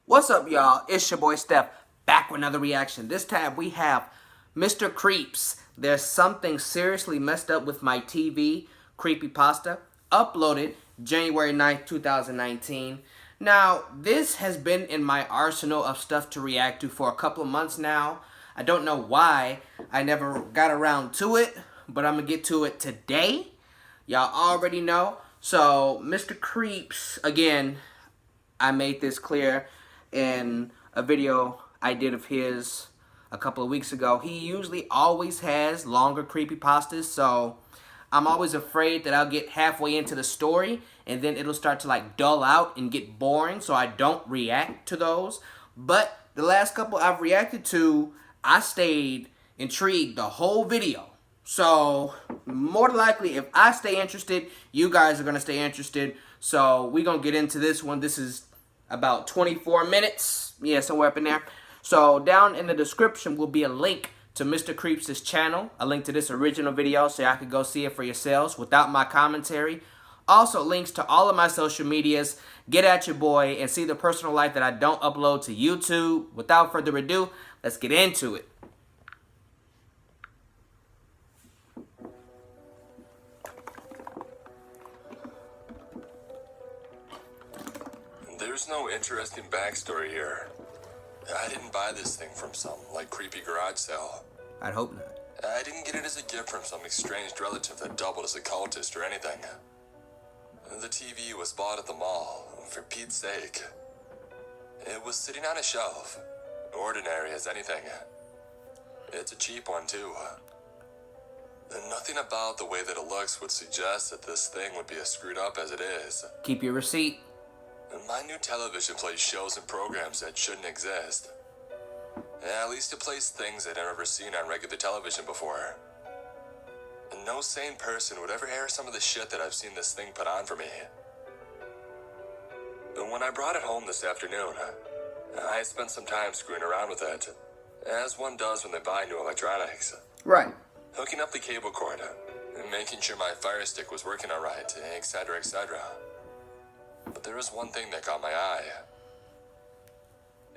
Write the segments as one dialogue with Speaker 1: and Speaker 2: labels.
Speaker 1: What's up, y'all? It's your boy Steph, back with another reaction. This time we have Mr. Creeps. There's something seriously messed up with my TV, Creepypasta, uploaded January 9th, 2019. Now, this has been in my arsenal of stuff to react to for a couple of months now. I don't know why I never got around to it, but I'm going to get to it today. Y'all already know. So, Mr. Creeps, again, I made this clear in a video I did of his a couple of weeks ago. He usually always has longer creepypastas, so I'm always afraid that I'll get halfway into the story and then it'll start to like dull out and get boring, so I don't react to those. But the last couple I've reacted to, I stayed intrigued the whole video. So, more than likely, if I stay interested, you guys are going to stay interested. So, we're going to get into this one. This is about 24 minutes. Yeah, somewhere up in there. So, down in the description will be a link to Mr. Creeps' channel. A link to this original video so y'all can go see it for yourselves without my commentary. Also, links to all of my social medias. Get at your boy and see the personal life that I don't upload to YouTube. Without further ado, let's get into it.
Speaker 2: There's no interesting backstory here. I didn't buy this thing from some, like, creepy garage sale.
Speaker 1: I'd hope not.
Speaker 2: I didn't get it as a gift from some estranged relative that doubled as a cultist or anything. The TV was bought at the mall, for Pete's sake. It was sitting on a shelf, ordinary as anything. It's a cheap one, too. Nothing about the way that it looks would suggest that this thing would be as screwed up as it is.
Speaker 1: Keep your receipt.
Speaker 2: My new television plays shows and programs that shouldn't exist. At least it plays things I'd never seen on regular television before. No sane person would ever air some of the shit that I've seen this thing put on for me. When I brought it home this afternoon, I spent some time screwing around with it, as one does when they buy new electronics.
Speaker 1: Right.
Speaker 2: Hooking up the cable cord, making sure my Fire Stick was working alright, etc., etc. But there was one thing that caught my eye.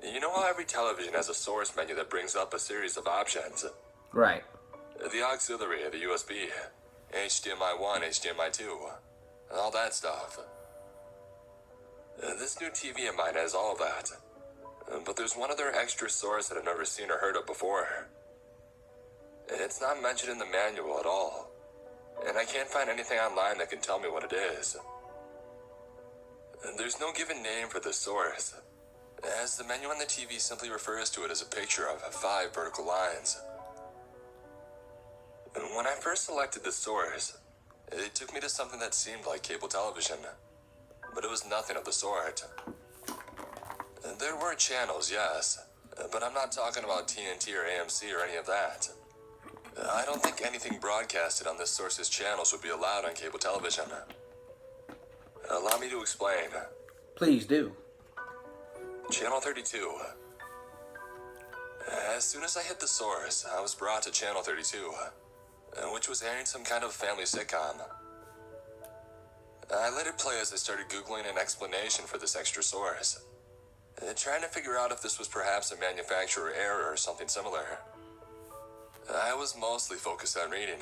Speaker 2: You know how every television has a source menu that brings up a series of options?
Speaker 1: Right.
Speaker 2: The auxiliary, the USB, HDMI 1, HDMI 2, all that stuff. This new TV of mine has all of that. But there's one other extra source that I've never seen or heard of before. It's not mentioned in the manual at all. And I can't find anything online that can tell me what it is. There's no given name for this source, as the menu on the TV simply refers to it as a picture of 5 vertical lines. When I first selected this source, it took me to something that seemed like cable television, but it was nothing of the sort. There were channels, yes, but I'm not talking about TNT or AMC or any of that. I don't think anything broadcasted on this source's channels would be allowed on cable television. Allow me to explain.
Speaker 1: Please do.
Speaker 2: Channel 32. As soon as I hit the source, I was brought to Channel 32, which was airing some kind of family sitcom. I let it play as I started Googling an explanation for this extra source, trying to figure out if this was perhaps a manufacturer error or something similar. I was mostly focused on reading,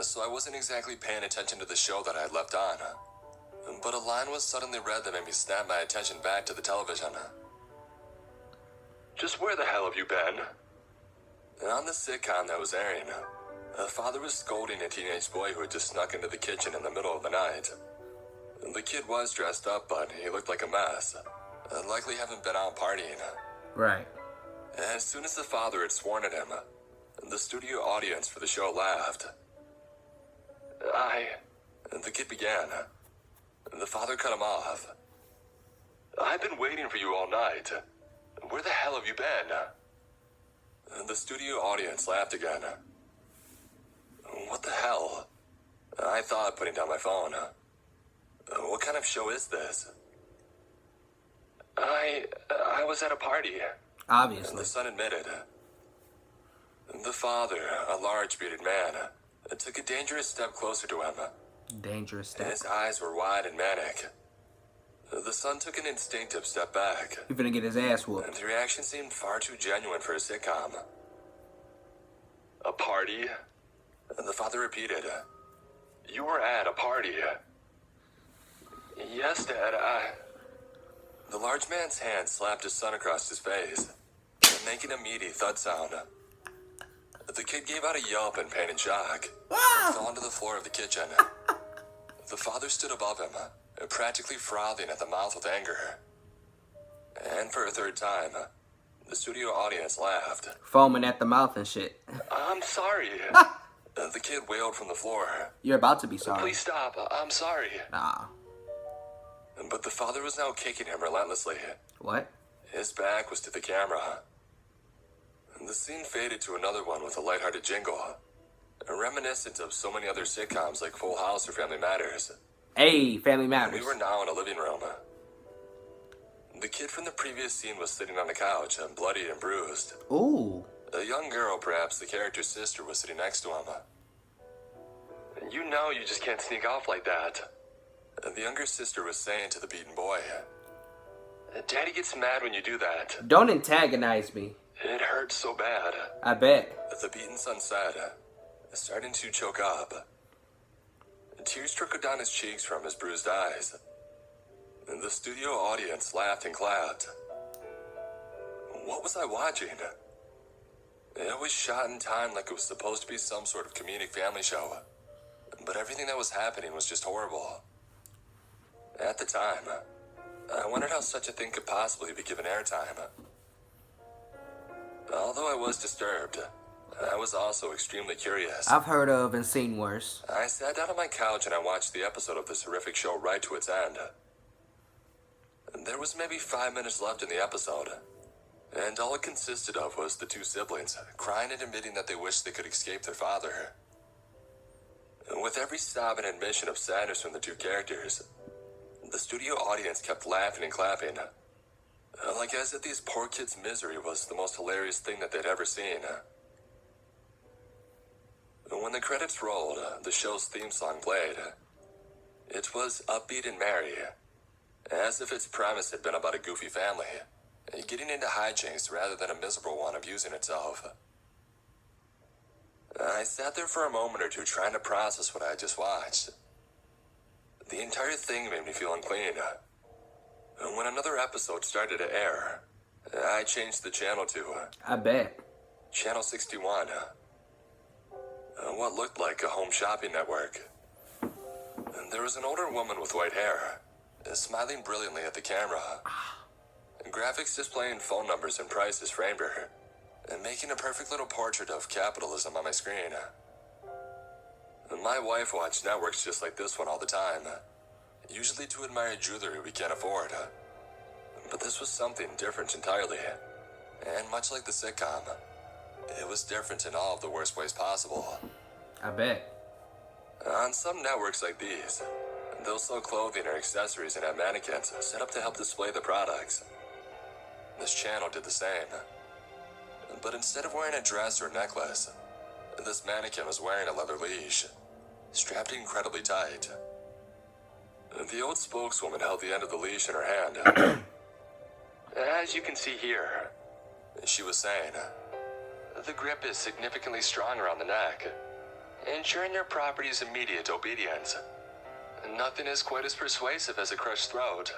Speaker 2: so I wasn't exactly paying attention to the show that I had left on. But a line was suddenly read that made me snap my attention back to the television. Just where the hell have you been? On the sitcom that was airing, a father was scolding a teenage boy who had just snuck into the kitchen in the middle of the night. The kid was dressed up, but he looked like a mess. Likely having been out partying.
Speaker 1: Right.
Speaker 2: As soon as the father had sworn at him, the studio audience for the show laughed. The kid began. The father cut him off. I've been waiting for you all night. Where the hell have you been? The studio audience laughed again. What the hell? I thought, putting down my phone. What kind of show is this? I was at a party.
Speaker 1: Obviously.
Speaker 2: The son admitted. The father, a large bearded man, took a dangerous step closer to him.
Speaker 1: Dangerous step.
Speaker 2: His eyes were wide and manic. The son took an instinctive step back.
Speaker 1: He's gonna get his ass
Speaker 2: And
Speaker 1: whooped.
Speaker 2: the reaction seemed far too genuine for a sitcom. A party? The father repeated. You were at a party. Yes, Dad, The large man's hand slapped his son across his face, making a meaty thud sound. The kid gave out a yelp in pain and shock, and fell onto the floor of the kitchen. The father stood above him, practically frothing at the mouth with anger. And for a third time, the studio audience laughed.
Speaker 1: Foaming at the mouth and shit.
Speaker 2: I'm sorry. The kid wailed from the floor.
Speaker 1: You're about to be sorry.
Speaker 2: Please stop. I'm sorry.
Speaker 1: Nah.
Speaker 2: But the father was now kicking him relentlessly.
Speaker 1: What?
Speaker 2: His back was to the camera. The scene faded to another one with a lighthearted jingle, reminiscent of so many other sitcoms like Full House or Family Matters.
Speaker 1: Hey, Family Matters.
Speaker 2: We were now in a living room. The kid from the previous scene was sitting on the couch, bloodied and bruised.
Speaker 1: Ooh.
Speaker 2: A young girl, perhaps the character's sister, was sitting next to him. You know you just can't sneak off like that. The younger sister was saying to the beaten boy. Daddy gets mad when you do that.
Speaker 1: Don't antagonize me.
Speaker 2: It hurts so bad.
Speaker 1: I bet.
Speaker 2: The beaten son said, starting to choke up. Tears trickled down his cheeks from his bruised eyes. The studio audience laughed and clapped. What was I watching? It was shot in time like it was supposed to be some sort of comedic family show. But everything that was happening was just horrible. At the time, I wondered how such a thing could possibly be given airtime. Although I was disturbed, I was also extremely curious.
Speaker 1: I've heard of and seen worse.
Speaker 2: I sat down on my couch and I watched the episode of this horrific show right to its end. There was maybe 5 minutes left in the episode, and all it consisted of was the two siblings crying and admitting that they wished they could escape their father. With every sob and admission of sadness from the two characters, the studio audience kept laughing and clapping, like as if these poor kids' misery was the most hilarious thing that they'd ever seen. When the credits rolled, the show's theme song played. It was upbeat and merry, as if its premise had been about a goofy family, getting into hijinks rather than a miserable one abusing itself. I sat there for a moment or two trying to process what I had just watched. The entire thing made me feel unclean. When another episode started to air, I changed the channel to
Speaker 1: I bet.
Speaker 2: Channel 61, what looked like a home shopping network. There was an older woman with white hair, smiling brilliantly at the camera. Graphics displaying phone numbers and prices framed her, and making a perfect little portrait of capitalism on my screen. My wife watched networks just like this one all the time, usually to admire jewelry we can't afford. But this was something different entirely, and much like the sitcom, it was different in all of the worst ways possible.
Speaker 1: I bet.
Speaker 2: On some networks like these, they'll sell clothing or accessories and have mannequins set up to help display the products. This channel did the same. But instead of wearing a dress or necklace, this mannequin was wearing a leather leash, strapped incredibly tight. The old spokeswoman held the end of the leash in her hand. As you can see here, she was saying, the grip is significantly stronger on the neck, ensuring your property's immediate obedience. Nothing is quite as persuasive as a crushed throat.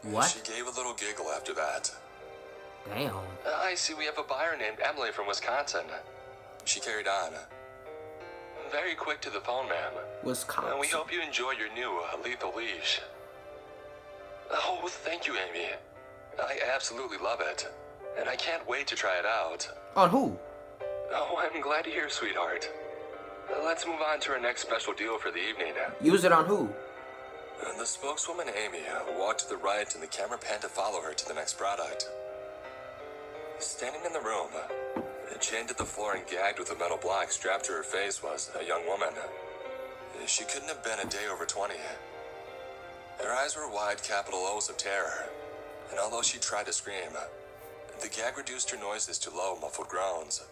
Speaker 1: What?
Speaker 2: She gave a little giggle after that.
Speaker 1: Damn.
Speaker 2: I see we have a buyer named Emily from Wisconsin. She carried on. Very quick to the phone, ma'am.
Speaker 1: Wisconsin.
Speaker 2: We hope you enjoy your new lethal leash. Oh, thank you, Amy. I absolutely love it. And I can't wait to try it out.
Speaker 1: On who?
Speaker 2: Oh, I'm glad to hear, sweetheart. Let's move on to our next special deal for the evening.
Speaker 1: Use it on who?
Speaker 2: The spokeswoman, Amy, walked to the right and the camera panned to follow her to the next product. Standing in the room, chained to the floor and gagged with a metal block strapped to her face was a young woman. She couldn't have been a day over 20. Her eyes were wide capital O's of terror, and although she tried to scream, the gag reduced her noises to low, muffled groans.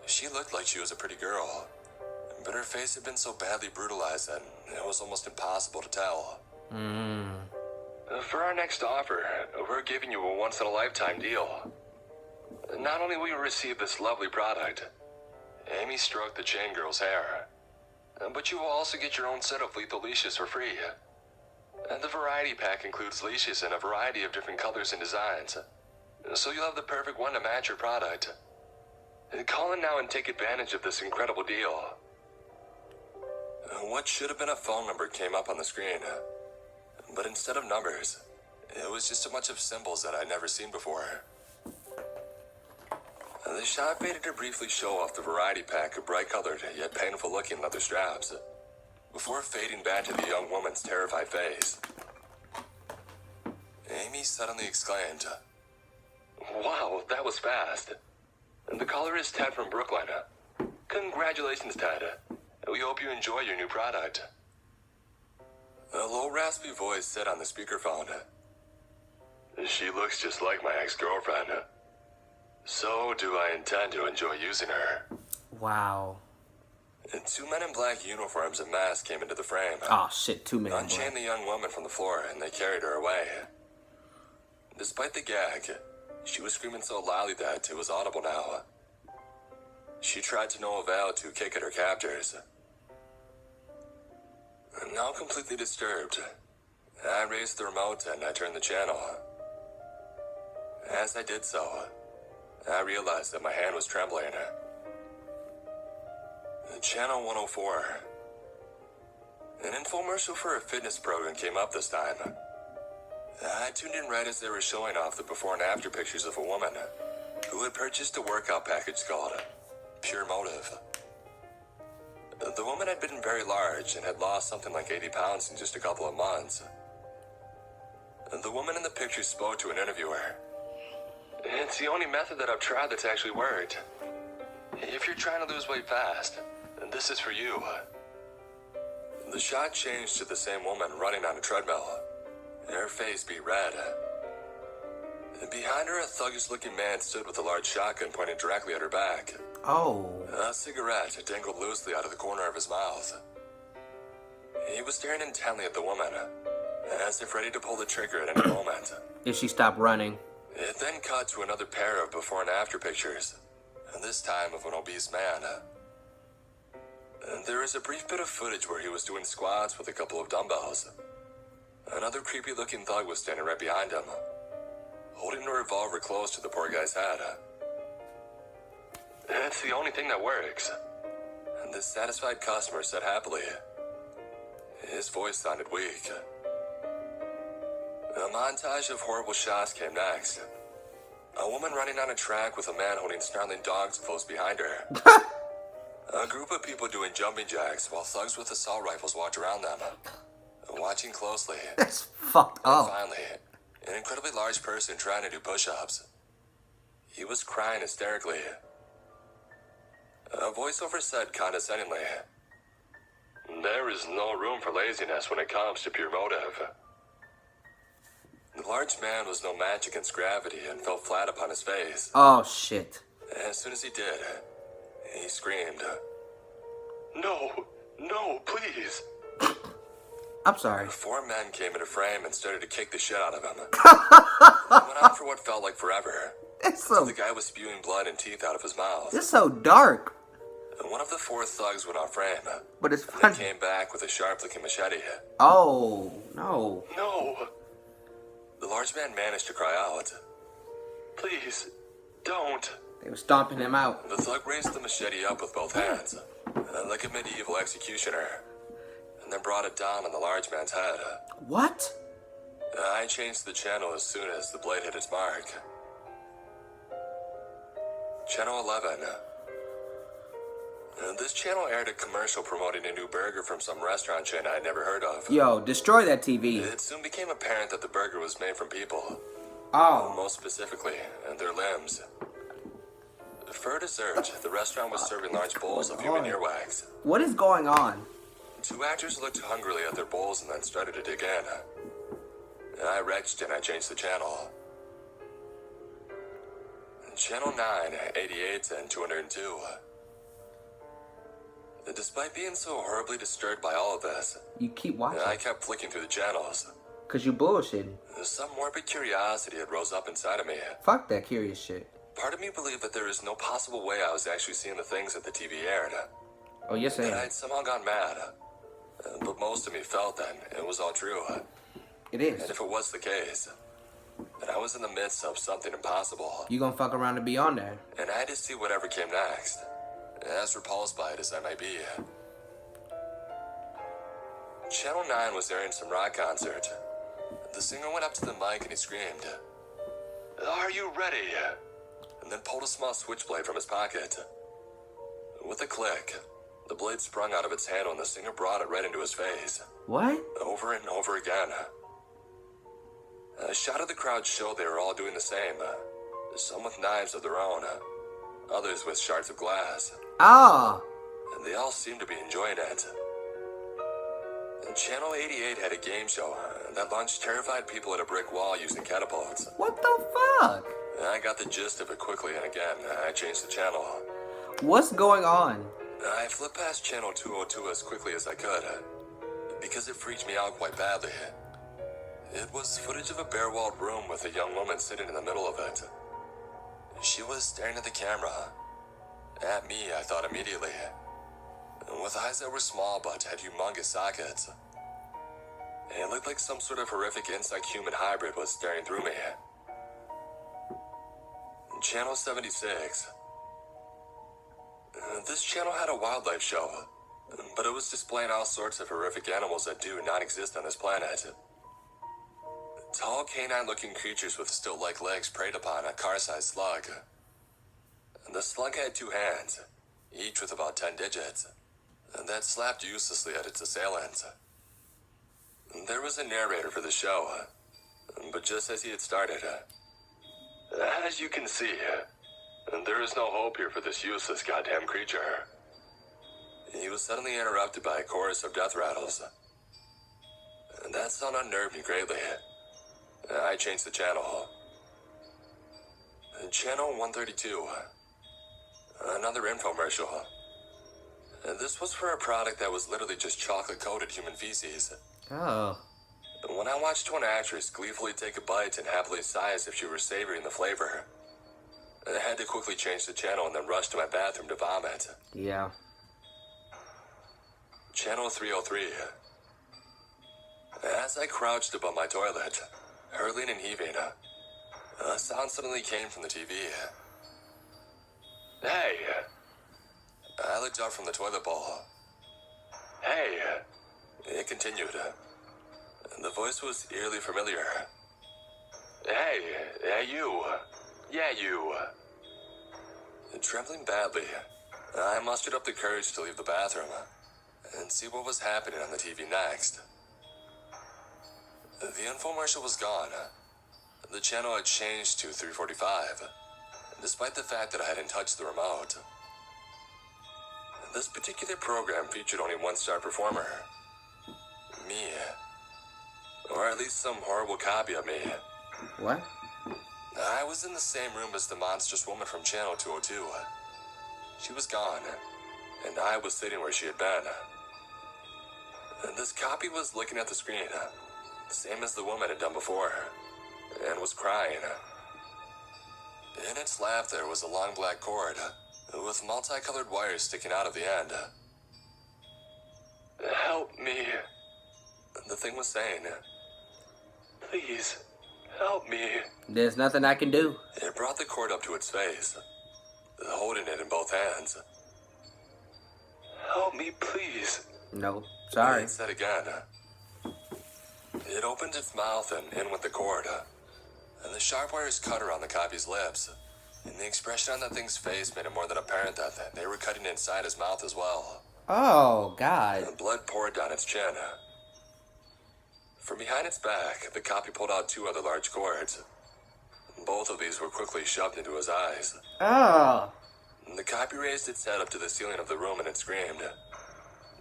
Speaker 2: She looked like she was a pretty girl, but her face had been so badly brutalized that it was almost impossible to tell. For our next offer, we're giving you a once-in-a-lifetime deal. Not only will you receive this lovely product, Amy stroked the chain girl's hair, but you will also get your own set of lethal leashes for free. And the variety pack includes leashes in a variety of different colors and designs, so you'll have the perfect one to match your product. Call in now and take advantage of this incredible deal. What should have been a phone number came up on the screen, but instead of numbers, it was just a bunch of symbols that I'd never seen before. The shot faded to briefly show off the variety pack of bright-colored yet painful-looking leather straps, before fading back to the young woman's terrified face. Amy suddenly exclaimed, "Wow, that was fast. The caller is Ted from Brooklyn. Congratulations, Ted. We hope you enjoy your new product." A low, raspy voice said on the speakerphone, "She looks just like my ex-girlfriend. So do I intend to enjoy using her."
Speaker 1: Wow.
Speaker 2: And two men in black uniforms and masks came into the frame.
Speaker 1: Oh shit, 2 men.
Speaker 2: Unchained the young woman from the floor, and they carried her away. Despite the gag, she was screaming so loudly that it was audible now. She tried to no avail to kick at her captors. Now completely disturbed, I raised the remote and I turned the channel. As I did so, I realized that my hand was trembling. Channel 104. An infomercial for a fitness program came up this time. I tuned in right as they were showing off the before and after pictures of a woman who had purchased a workout package called Pure Motive. The woman had been very large and had lost something like 80 pounds in just a couple of months. The woman in the picture spoke to an interviewer. "It's the only method that I've tried that's actually worked. If you're trying to lose weight fast, this is for you." The shot changed to the same woman running on a treadmill. Her face beat red. Behind her, a thuggish-looking man stood with a large shotgun pointed directly at her back.
Speaker 1: Oh.
Speaker 2: A cigarette dangled loosely out of the corner of his mouth. He was staring intently at the woman, as if ready to pull the trigger at any moment.
Speaker 1: If she stopped running.
Speaker 2: It then cut to another pair of before and after pictures, this time of an obese man. There is a brief bit of footage where he was doing squats with a couple of dumbbells. Another creepy-looking thug was standing right behind him, holding a revolver close to the poor guy's head. "It's the only thing that works," the satisfied customer said happily. His voice sounded weak. A montage of horrible shots came next. A woman running on a track with a man holding snarling dogs close behind her. A group of people doing jumping jacks while thugs with assault rifles walked around them, watching closely.
Speaker 1: That's fucked
Speaker 2: And
Speaker 1: up.
Speaker 2: finally, an incredibly large person trying to do push-ups. He was crying hysterically. A voiceover said condescendingly, "There is no room for laziness when it comes to Pure Motive." The large man was no match against gravity and fell flat upon his face.
Speaker 1: Oh shit.
Speaker 2: As soon as he did, he screamed, "No, no, please."
Speaker 1: I'm sorry.
Speaker 2: 4 men came into frame and started to kick the shit out of him. It went on for what felt like forever.
Speaker 1: It's
Speaker 2: So
Speaker 1: so
Speaker 2: the guy was spewing blood and teeth out of his mouth.
Speaker 1: it's so dark.
Speaker 2: And one of the 4 thugs went off frame.
Speaker 1: But it's
Speaker 2: And then
Speaker 1: funny.
Speaker 2: came back with a sharp-looking machete.
Speaker 1: Oh no.
Speaker 2: "No!" The large man managed to cry out, "Please, don't."
Speaker 1: They were stomping him out.
Speaker 2: The thug raised the machete up with both hands, like a medieval executioner, and then brought it down on the large man's head.
Speaker 1: What?
Speaker 2: I changed the channel as soon as the blade hit its mark. Channel 11. This channel aired a commercial promoting a new burger from some restaurant chain I had never heard of.
Speaker 1: Yo, destroy that TV.
Speaker 2: It soon became apparent that the burger was made from people,
Speaker 1: Oh.
Speaker 2: most specifically, their limbs. For dessert, the restaurant was serving large bowls of human earwax.
Speaker 1: What is going on?
Speaker 2: 2 actors looked hungrily at their bowls and then started to dig in. I retched and I changed the channel. Channel 9, 88, and 202. Despite being so horribly disturbed by all of this,
Speaker 1: You keep watching.
Speaker 2: I kept flicking through the channels.
Speaker 1: Because you bullshitting.
Speaker 2: Some morbid curiosity had rose up inside of me.
Speaker 1: Fuck that curious shit.
Speaker 2: Part of me believed that there is no possible way I was actually seeing the things that the TV aired.
Speaker 1: Oh, you're saying
Speaker 2: That I'd somehow gone mad. But most of me felt that it was all true.
Speaker 1: it
Speaker 2: And
Speaker 1: is.
Speaker 2: if it was the case, then I was in the midst of something impossible.
Speaker 1: You gonna fuck around and be on there.
Speaker 2: And I had to see whatever came next, as repulsed by it as I might be. Channel 9 was airing some rock concert. The singer went up to the mic and he screamed, "Are you ready?" And then pulled a small switchblade from his pocket. With a click, the blade sprung out of its handle and the singer brought it right into his face.
Speaker 1: What?
Speaker 2: Over and over again. A shot of the crowd showed they were all doing the same. Some with knives of their own, others with shards of glass.
Speaker 1: Oh.
Speaker 2: And they all seemed to be enjoying it. And Channel 88 had a game show that launched terrified people at a brick wall using catapults.
Speaker 1: What the fuck?
Speaker 2: I got the gist of it quickly, and again, I changed the channel.
Speaker 1: What's going on?
Speaker 2: I flipped past Channel 202 as quickly as I could, because it freaked me out quite badly. It was footage of a bare-walled room with a young woman sitting in the middle of it. She was staring at the camera. At me, I thought immediately. With eyes that were small but had humongous sockets. It looked like some sort of horrific insect-human hybrid was staring through me. Channel 76. This channel had a wildlife show, but it was displaying all sorts of horrific animals that do not exist on this planet. Tall canine-looking creatures with stilt-like legs preyed upon a car-sized slug. The slug had 2 hands, each with about 10 digits, that slapped uselessly at its assailant. There was a narrator for the show, but just as he had started, "As you can see, there is no hope here for this useless goddamn creature." He was suddenly interrupted by a chorus of death rattles. That sound unnerved me greatly. I changed the channel. Channel 132. Another infomercial. This was for a product that was literally just chocolate-coated human feces.
Speaker 1: Oh.
Speaker 2: When I watched one actress gleefully take a bite and happily sigh as if she were savoring the flavor, I had to quickly change the channel and then rush to my bathroom to vomit.
Speaker 1: Yeah.
Speaker 2: Channel 303. As I crouched above my toilet, hurling and heaving, a sound suddenly came from the TV. "Hey!" I looked up from the toilet bowl. "Hey!" It continued. The voice was eerily familiar. Hey, you. Yeah, you." Trembling badly, I mustered up the courage to leave the bathroom and see what was happening on the TV next. The infomercial was gone. The channel had changed to 345, despite the fact that I hadn't touched the remote. This particular program featured only one star performer. Me. Or at least some horrible copy of me.
Speaker 1: What?
Speaker 2: I was in the same room as the monstrous woman from Channel 202. She was gone, and I was sitting where she had been. And this copy was looking at the screen, same as the woman had done before, and was crying. In its lap there was a long black cord, with multicolored wires sticking out of the end. "Help me," the thing was saying. "Please, help me."
Speaker 1: There's nothing I can do.
Speaker 2: It brought the cord up to its face, holding it in both hands. "Help me, please."
Speaker 1: No. Sorry.
Speaker 2: It said again. It opened its mouth and in with the cord, and the sharp wires cut around the copy's lips, and the expression on that thing's face made it more than apparent that they were cutting inside his mouth as well.
Speaker 1: Oh, God.
Speaker 2: The blood poured down its chin. From behind its back, the copy pulled out 2 other large cords. Both of these were quickly shoved into his eyes.
Speaker 1: Oh.
Speaker 2: The copy raised its head up to the ceiling of the room and it screamed,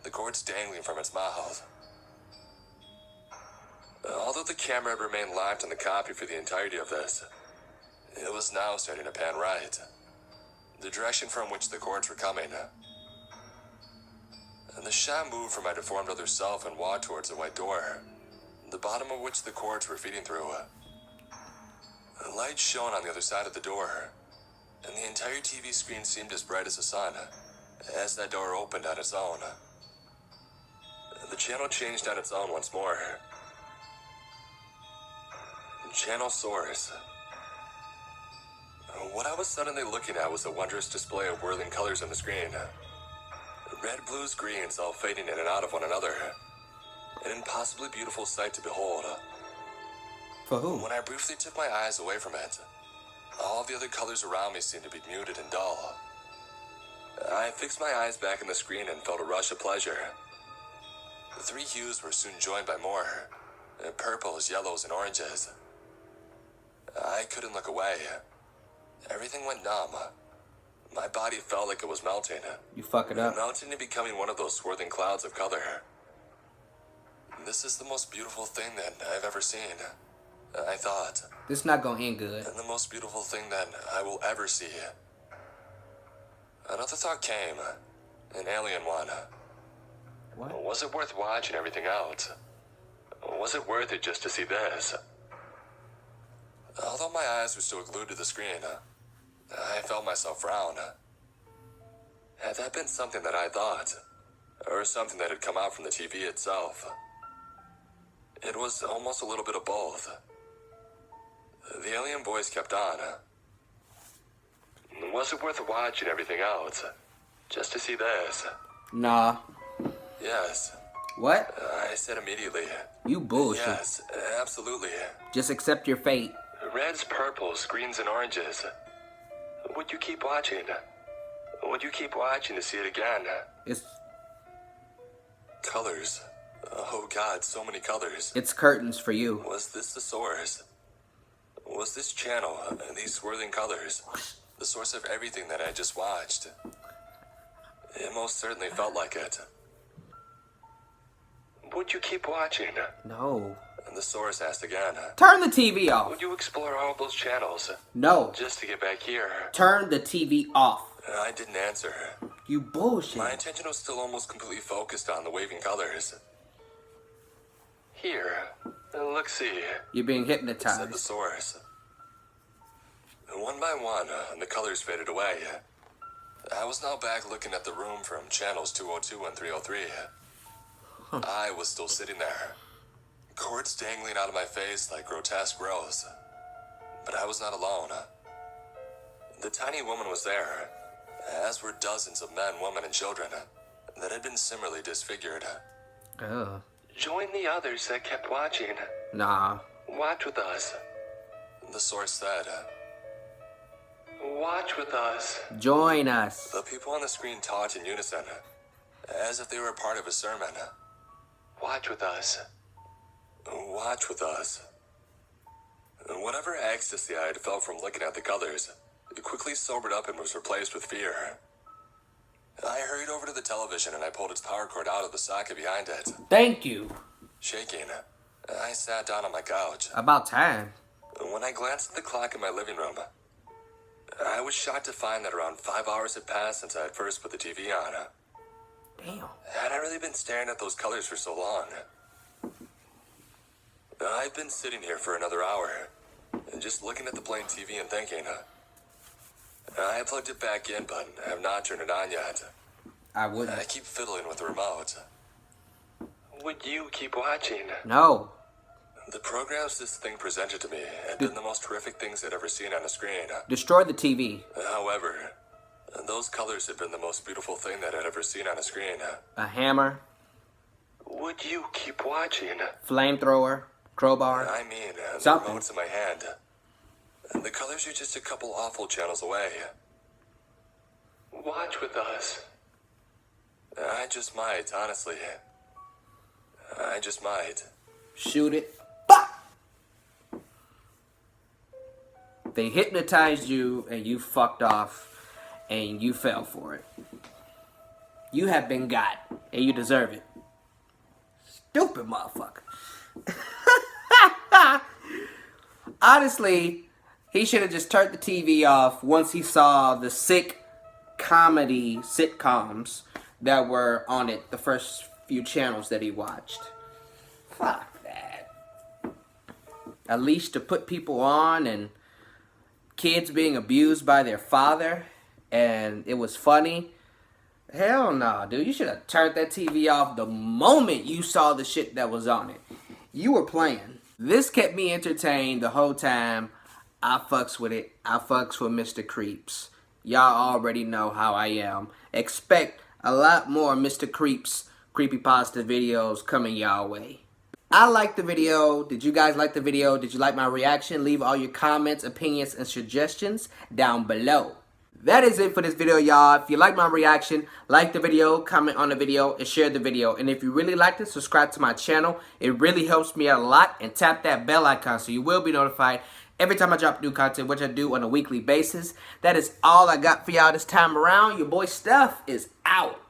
Speaker 2: the cords dangling from its mouth. Although the camera had remained locked on the copy for the entirety of this, it was now starting to pan right, the direction from which the cords were coming. And the shot moved from my deformed other self and walked towards the white door, the bottom of which the cords were feeding through. The light shone on the other side of the door, and the entire TV screen seemed as bright as the sun, as that door opened on its own. The channel changed on its own once more. Channel source. What I was suddenly looking at was a wondrous display of whirling colors on the screen. Red, blues, greens, all fading in and out of one another. An impossibly beautiful sight to behold.
Speaker 1: For who?
Speaker 2: When I briefly took my eyes away from it, all the other colors around me seemed to be muted and dull. I fixed my eyes back on the screen and felt a rush of pleasure. The three hues were soon joined by more. Purples, yellows, and oranges. I couldn't look away. Everything went numb. My body felt like it was melting.
Speaker 1: You fuck it up.
Speaker 2: Melting and becoming one of those swirling clouds of color. This is the most beautiful thing that I've ever seen, I thought.
Speaker 1: This is not gonna end good.
Speaker 2: And the most beautiful thing that I will ever see. Another thought came. An alien one.
Speaker 1: What?
Speaker 2: Was it worth watching everything else? Was it worth it just to see this? Although my eyes were still glued to the screen, I felt myself frown. Had that been something that I thought? Or something that had come out from the TV itself? It was almost a little bit of both. The alien voice kept on. Was it worth watching everything else? Just to see this?
Speaker 1: Nah.
Speaker 2: Yes.
Speaker 1: What?
Speaker 2: I said immediately.
Speaker 1: You bullshit.
Speaker 2: Yes, absolutely.
Speaker 1: Just accept your fate.
Speaker 2: Reds, purples, greens, and oranges. Would you keep watching? Would you keep watching to see it again?
Speaker 1: It's
Speaker 2: Colors. Oh God, so many colors.
Speaker 1: curtains for you.
Speaker 2: Was this the source? Was this channel, these swirling colors, the source of everything that I just watched? It most certainly felt like it. Would you keep watching?
Speaker 1: No.
Speaker 2: And the source asked again.
Speaker 1: Turn the TV off.
Speaker 2: Would you explore all those channels?
Speaker 1: No.
Speaker 2: Just to get back here?
Speaker 1: Turn the TV off.
Speaker 2: I didn't answer.
Speaker 1: You bullshit.
Speaker 2: My attention was still almost completely focused on the waving colors. Here, look, see,
Speaker 1: You're being
Speaker 2: said the
Speaker 1: hypnotized.
Speaker 2: source. One by one, the colors faded away. I was now back looking at the room from channels 202 and 303. I was still sitting there, cords dangling out of my face like grotesque growths. But I was not alone. The tiny woman was there, as were dozens of men, women, and children that had been similarly disfigured.
Speaker 1: Ugh.
Speaker 2: Join the others that kept watching.
Speaker 1: Nah.
Speaker 2: Watch with us, the source said. Watch with us.
Speaker 1: Join us.
Speaker 2: The people on the screen talked in unison, as if they were part of a sermon. Watch with us. Watch with us. Whatever ecstasy I had felt from looking at the colors, it quickly sobered up and was replaced with fear. I hurried over to the television and I pulled its power cord out of the socket behind it.
Speaker 1: Thank you.
Speaker 2: Shaking, I sat down on my couch.
Speaker 1: About time.
Speaker 2: When I glanced at the clock in my living room, I was shocked to find that around 5 hours had passed since I had first put the TV on.
Speaker 1: Damn.
Speaker 2: Had I really been staring at those colors for so long? I've been sitting here for another hour, just looking at the blank TV and thinking. I plugged it back in, but have not turned it on yet.
Speaker 1: I wouldn't.
Speaker 2: I keep fiddling with the remote. Would you keep watching?
Speaker 1: No.
Speaker 2: The programs this thing presented to me had been the most horrific things I'd ever seen on a screen.
Speaker 1: Destroy the TV.
Speaker 2: However, those colors had been the most beautiful thing that I'd ever seen on a screen.
Speaker 1: A hammer.
Speaker 2: Would you keep watching?
Speaker 1: Flamethrower. Crowbar.
Speaker 2: I mean, the
Speaker 1: Something.
Speaker 2: remote's in my hand. The colors are just a couple awful channels away. Watch with us. I just might, honestly. I just might.
Speaker 1: Shoot it. Bah! They hypnotized you and you fucked off and you fell for it. You have been got and you deserve it. Stupid motherfucker. Honestly, he should have just turned the TV off once he saw the sick comedy sitcoms that were on it, the first few channels that he watched. Fuck that. At least to put people on and kids being abused by their father and it was funny. Hell no, dude. You should have turned that TV off the moment you saw the shit that was on it. You were playing. This kept me entertained the whole time. I fucks with it. I fucks with Mr. Creeps. Y'all already know how I am. Expect a lot more Mr. Creeps Creepypasta videos coming y'all way. I liked the video. Did you guys like the video? Did you like my reaction? Leave all your comments, opinions, and suggestions down below. That is it for this video, y'all. If you like my reaction, like the video, comment on the video, and share the video. And if you really liked it, subscribe to my channel. It really helps me out a lot. And tap that bell icon so you will be notified every time I drop new content, which I do on a weekly basis. That is all I got for y'all this time around. Your boy Steph is out.